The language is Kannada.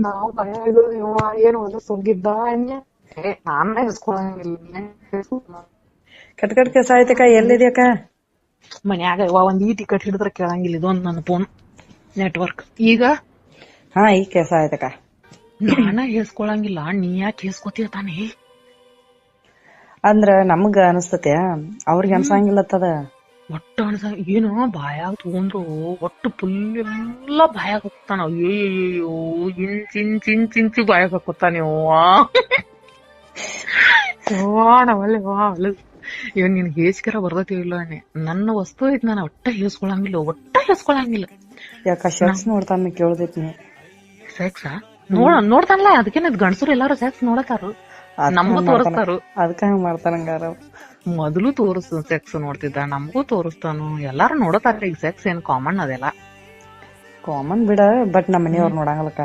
ನಾವ್ ಭಯ ಏನು ಒಂದು ಸುಗ್ಗಿದ್ದ ನಾನೇ ಇಸ್ಕೊಳಂಗಿಲ್ಲ ಕಟ್ಕಟ್ ಕೆಸ ಆಯ್ತಕ್ಕ, ಎಲ್ಲಿದ್ಯಕ್ಕ? ಮನ್ಯಾಗ ಒಂದ್ ಈ ಟಿಕೆಟ್ ಹಿಡಿದ್ರೆ ಕೇಳಂಗಿಲ್ಲ, ಇದೊಂದ್ ನನ್ನ ಫೋನ್ ನೆಟ್ವರ್ಕ್. ಈಗ ಈಗ ಕೆಸ ಆಯ್ತಕ್ಕ. ನಾನ ಹೇಳ್ಸ್ಕೊಳಂಗಿಲ್ಲ, ನೀ ಯಾಕೆ ಹೇಳ್ಸ್ಕೊತೀಯ ತಾನೇ? ಅಂದ್ರ ನಮ್ಗ ಅನಸ್ತತೆ, ಅವ್ರಿಗೆ ಅನ್ಸಂಗಿಲ್ಲತ್ತದ. ಒಟ್ಟು ಏನು ಬಾಯಾಗ ತಗೊಂಡ್ರು ಒಟ್ಟು ಫುಲ್ ಎಲ್ಲ ಬಾಯಾಗ ಹಾಕ್ತಾನ. ಅಯ್ಯೋ ಇಂಚಿ ಬಾಯಾಗ ಹಾಕೋತಾನೆ. ನಾವಲ್ಲಿ ಇವ್ ನಿನ್ ಹೇಸ್ಕರ ಬರ್ತೈತಿ ಇಲ್ಲ ನನ್ನ ವಸ್ತು ಐತಿ, ನಾನು ಒಟ್ಟ ಹೇಳ್ಸ್ಕೊಳಂಗಿಲ್ಲ. ಯಾಕ ಶರ್ಟ್ಸ್ ನೋಡ್ತಾನ ಕೇಳ್ದೈತಿ ನೀ? ಸೆಕ್ಸ್ ನೋಡ್ತಾನಲ್ಲ, ಅದಕ್ಕೇನ ಗಂಡಸರು ಎಲ್ಲಾರು ಸೆಕ್ಸ್ ನೋಡತಾರು, ನಮಗೂ ತೋರಿಸ್ತಾರು. ಅದಕ್ಕ ಹಂಗ ಮಾಡ್ತಾರಂಗಾರ. ಮೊದಲು ಸೆಕ್ಸ್ ನೋಡ್ತಿದ್ದ, ನಮಗೂ ತೋರಿಸ್ತಾನು, ಎಲ್ಲಾರು ನೋಡತಾರ. ಈಗ ಸೆಕ್ಸ್ ಏನ್ ಕಾಮನ್ ಅದೆಲ್ಲ ಕಾಮನ್ ಬಿಡ, ಬಟ್ ನಮ್ಮ ಮನೆಯವ್ರು ನೋಡಂಗಲಕ್ಕ.